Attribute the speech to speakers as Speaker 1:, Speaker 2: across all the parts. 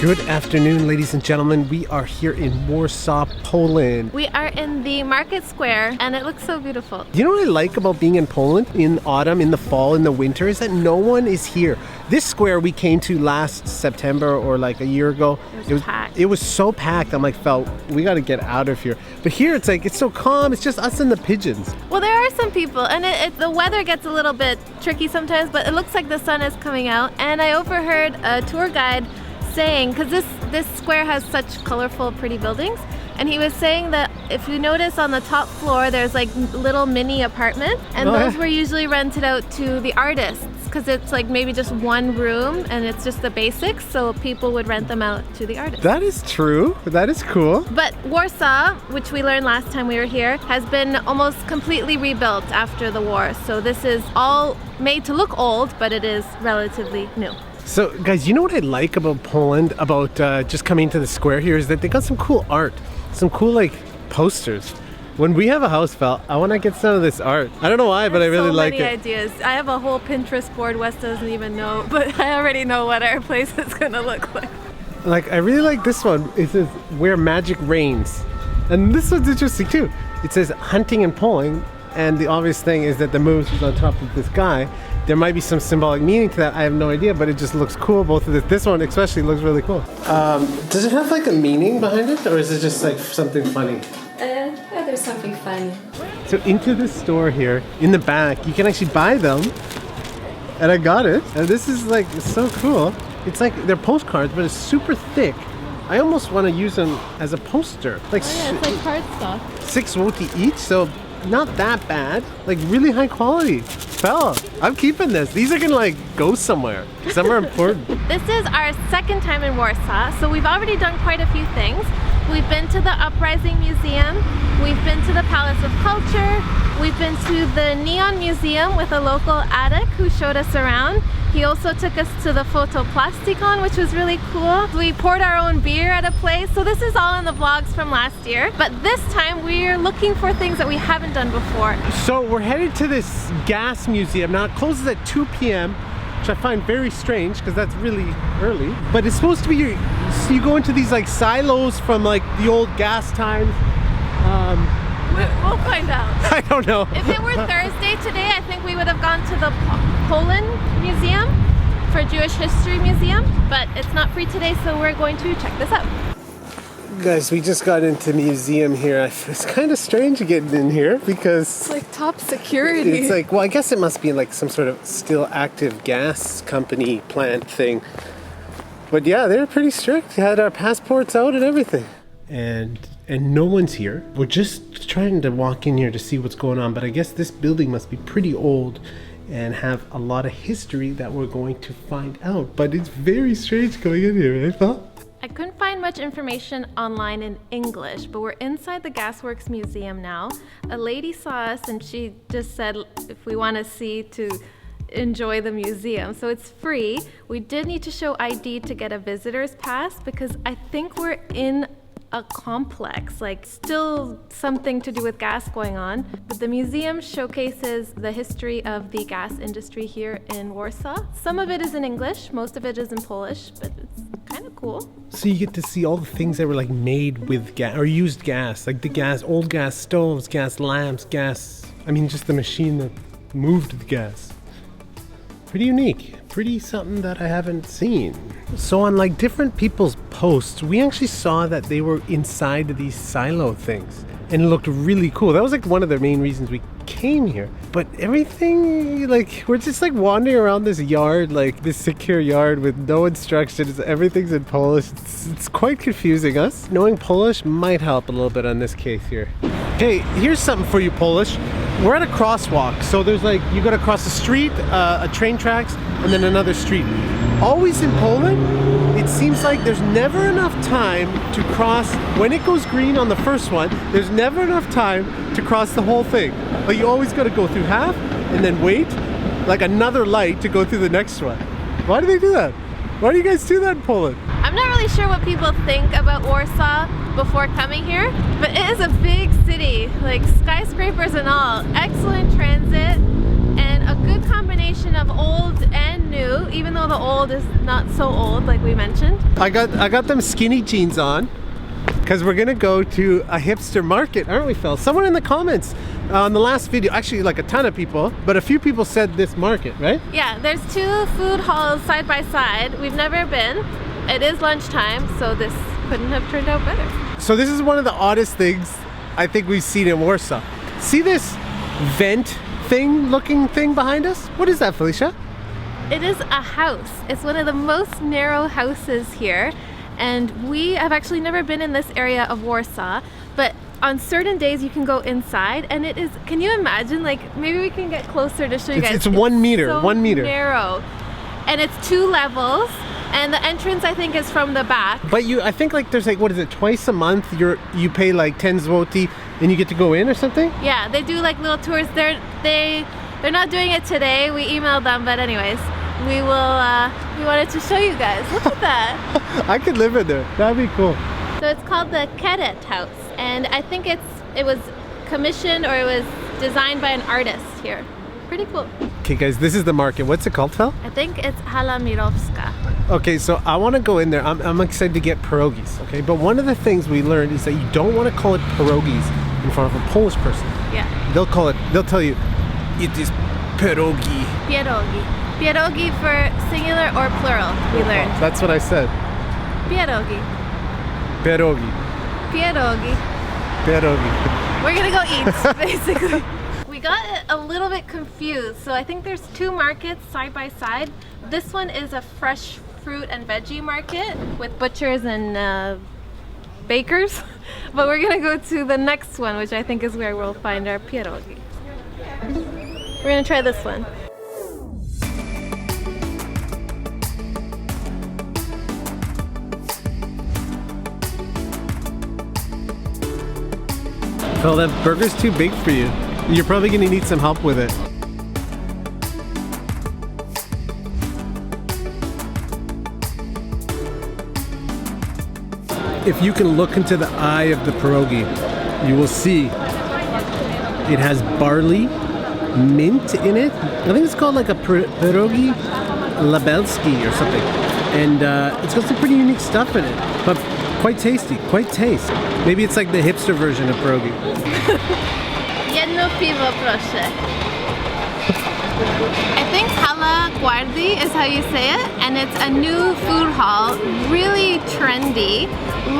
Speaker 1: Good afternoon, ladies and gentlemen. We are here in Warsaw, Poland.
Speaker 2: We are in the market square and it looks so beautiful.
Speaker 1: You know what I like about being in Poland in autumn, in the fall, in the winter is that no one is here. This square we came to last September or like a year ago.
Speaker 2: It was packed.
Speaker 1: It was so packed. I'm like, we got to get out of here. But here it's like, it's so calm. It's just us and the pigeons.
Speaker 2: Well, there are some people and the weather gets a little bit tricky sometimes, but it looks like the sun is coming out. And I overheard a tour guide saying, because this square has such colorful, pretty buildings, and he was saying that if you notice on the top floor, there's like little mini apartments, and those were usually rented out to the artists, because it's like maybe just one room and it's just the basics, so people would rent them out to the artists.
Speaker 1: That is true. That is cool.
Speaker 2: But Warsaw, which we learned last time we were here, has been almost completely rebuilt after the war. So this is all made to look old, but it is relatively new.
Speaker 1: So guys, you know what I like about Poland, about just coming to the square here, is that they got some cool art, some cool like posters. When we have a house, Val, I want to get some of this art. I don't know why, but I really like it.
Speaker 2: So many ideas. I have a whole Pinterest board Wes doesn't even know, but I already know what our place is going to look like.
Speaker 1: Like, I really like this one. It says, where magic reigns. And this one's interesting too. It says hunting and pulling, and the obvious thing is that the moose is on top of this guy. There might be some symbolic meaning to that. I have no idea, but it just looks cool. Both of this one especially looks really cool. Does it have like a meaning behind it, or is it just like something funny?
Speaker 3: Yeah, there's something funny.
Speaker 1: So into this store here, in the back, you can actually buy them. And I got it. And this is like, it's so cool. It's like, they're postcards, but it's super thick. I almost want to use them as a poster. Like,
Speaker 2: Oh yeah, it's like cardstock.
Speaker 1: 6 zloty each, so not that bad. Like really high quality. Fella, I'm keeping this. These are gonna like go somewhere important.
Speaker 2: This is our second time in Warsaw, so we've already done quite a few things. We've been to the Uprising Museum, we've been to the Palace of Culture, we've been to the Neon Museum with a local addict who showed us around. He also took us to the Fotoplastikon, which was really cool. We poured our own beer at a place, so this is all in the vlogs from last year. But this time we're looking for things that we haven't done before.
Speaker 1: So we're headed to this gas museum. Now it closes at 2 p.m. which I find very strange because that's really early. But it's supposed to be, so you go into these like silos from like the old gas times.
Speaker 2: We'll find out.
Speaker 1: I don't know.
Speaker 2: If it were Thursday today, I think we would have gone to the Poland Museum for Jewish History Museum, but it's not free today, so we're going to check this out.
Speaker 1: Guys, we just got into the museum here. It's kind of strange getting in here because
Speaker 3: It's like top security.
Speaker 1: it's like, well, I guess it must be like some sort of still active gas company plant thing. But yeah, they're pretty strict. We had our passports out and everything. And no one's here. We're just trying to walk in here to see what's going on, but I guess this building must be pretty old and have a lot of history that we're going to find out. But it's very strange going in here, right, Paul?
Speaker 2: I couldn't find much information online in English, but we're inside the Gasworks Museum now. A lady saw us and she just said if we want to see to enjoy the museum. So it's free. We did need to show ID to get a visitor's pass because I think we're in a complex, like still something to do with gas going on. But the museum showcases the history of the gas industry here in Warsaw. Some of it is in English, most of it is in Polish, but it's kind of cool.
Speaker 1: So you get to see all the things that were like made with gas or used gas, like the gas, old gas stoves, gas lamps, just the machine that moved the gas. Pretty unique, pretty something that I haven't seen. So on like different people's posts, we actually saw that they were inside of these silo things and it looked really cool. That was like one of the main reasons we came here. But everything, like we're just like wandering around this yard, like this secure yard with no instructions. Everything's in Polish. It's quite confusing us. Knowing Polish might help a little bit on this case here. Okay, here's something for you Polish. We're at a crosswalk, so there's like, you gotta cross the street, a train tracks, and then another street. Always in Poland, it seems like there's never enough time to cross, when it goes green on the first one, there's never enough time to cross the whole thing. But you always gotta go through half, and then wait, like another light to go through the next one. Why do they do that? Why do you guys do that in Poland?
Speaker 2: I'm not really sure what people think about Warsaw before coming here, but it is a big city, like skyscrapers and all. Excellent transit and a good combination of old and new, even though the old is not so old, like we mentioned.
Speaker 1: I got them skinny jeans on because we're gonna go to a hipster market, aren't we, Phil? Someone in the comments on the last video, actually like a ton of people, but a few people said this market, right?
Speaker 2: Yeah, there's two food halls side by side. We've never been. It is lunchtime, so this couldn't have turned out better.
Speaker 1: So this is one of the oddest things I think we've seen in Warsaw. See this vent looking thing behind us? What is that, Felicia?
Speaker 2: It is a house. It's one of the most narrow houses here. And we have actually never been in this area of Warsaw, but on certain days you can go inside and it is, can you imagine, like maybe we can get closer to show you guys.
Speaker 1: It's 1 meter,
Speaker 2: so
Speaker 1: 1 meter.
Speaker 2: narrow. And it's 2 levels and the entrance I think is from the back.
Speaker 1: But I think like there's like, what is it, twice a month you pay like 10 zloty and you get to go in or something?
Speaker 2: Yeah, they do like little tours. They're not doing it today. We emailed them, but anyways, we wanted to show you guys. Look at that.
Speaker 1: I could live in there. That'd be cool.
Speaker 2: So it's called the Cadet House, and I think it was commissioned or it was designed by an artist here. Pretty cool.
Speaker 1: Okay guys, this is the market. What's it called, Phil?
Speaker 2: I think it's Hala Mirowska.
Speaker 1: Okay, so I want to go in there. I'm excited to get pierogies, okay? But one of the things we learned is that you don't want to call it pierogies in front of a Polish person.
Speaker 2: Yeah.
Speaker 1: They'll tell you, it is pierogi.
Speaker 2: Pierogi. Pierogi for singular or plural, we learned.
Speaker 1: That's what I said.
Speaker 2: Pierogi.
Speaker 1: Pierogi.
Speaker 2: Pierogi.
Speaker 1: Pierogi.
Speaker 2: We're gonna go eat, basically. We got a little bit confused, so I think there's 2 markets side by side. This one is a fresh fruit and veggie market with butchers and bakers, but we're gonna go to the next one, which I think is where we'll find our pierogi. We're gonna try this one.
Speaker 1: Phil, that burger's too big for you. You're probably gonna need some help with it. If you can look into the eye of the pierogi, you will see it has barley, mint in it. I think it's called like a pierogi labelski or something. And it's got some pretty unique stuff in it, but quite tasty, quite tasty. Maybe it's like the hipster version of pierogi.
Speaker 2: Jedno piwo, proszę. I think Hala Gwardii is how you say it, and it's a new food hall, really trendy.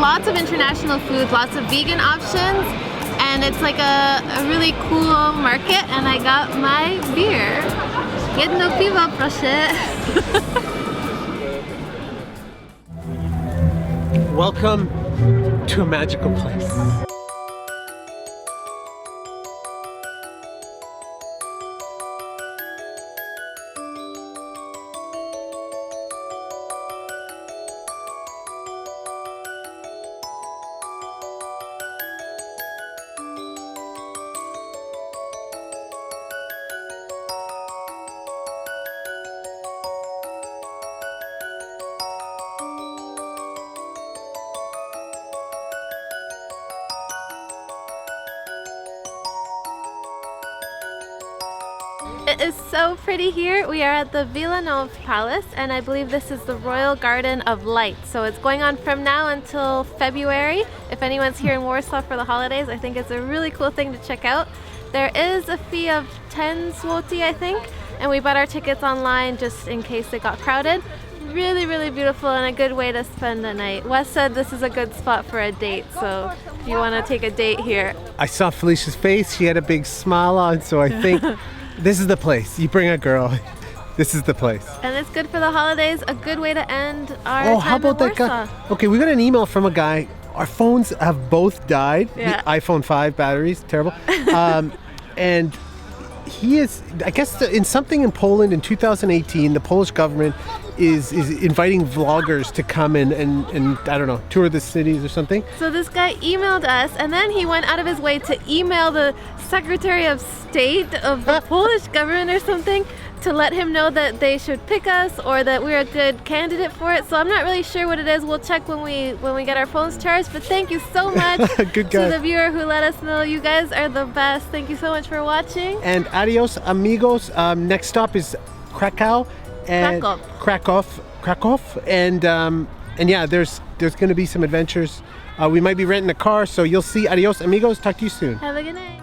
Speaker 2: Lots of international food, lots of vegan options, and it's like a really cool market, and I got my beer. Jedno piwo, proszę.
Speaker 1: Welcome to a magical place.
Speaker 2: It is so pretty here. We are at the Wilanów Palace, and I believe this is the Royal Garden of Light. So it's going on from now until February. If anyone's here in Warsaw for the holidays, I think it's a really cool thing to check out. There is a fee of 10 zloty, I think, and we bought our tickets online just in case it got crowded. Really, really beautiful and a good way to spend the night. Wes said this is a good spot for a date, so if you want to take a date here.
Speaker 1: I saw Felicia's face. She had a big smile on, so I think this is the place. You bring a girl, this is the place.
Speaker 2: And it's good for the holidays, a good way to end our
Speaker 1: Oh,
Speaker 2: time
Speaker 1: how about
Speaker 2: in
Speaker 1: that guy?
Speaker 2: Warsaw.
Speaker 1: Okay, we got an email from a guy. Our phones have both died.
Speaker 2: Yeah.
Speaker 1: The iPhone 5 batteries, terrible. And he is, I guess, in something in Poland in 2018, the Polish government is inviting vloggers to come and I don't know, tour the cities or something.
Speaker 2: So this guy emailed us, and then he went out of his way to email the Secretary of State of the Polish government or something to let him know that they should pick us or that we're a good candidate for it. So I'm not really sure what it is. We'll check when we get our phones charged. But thank you so much
Speaker 1: Good guy.
Speaker 2: to the viewer who let us know. You guys are the best. Thank you so much for watching.
Speaker 1: And adios, amigos. Next stop is Krakow. and
Speaker 2: Krakow.
Speaker 1: Krakow, and yeah, there's going to be some adventures. We might be renting a car, so you'll see. Adios, amigos. Talk to you soon.
Speaker 2: Have a good night.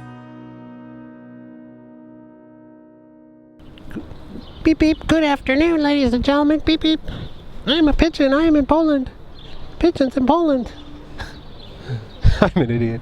Speaker 1: Beep beep. Good afternoon, ladies and gentlemen. Beep beep. I'm a pigeon. I am in Poland. Pigeons in Poland. I'm an idiot.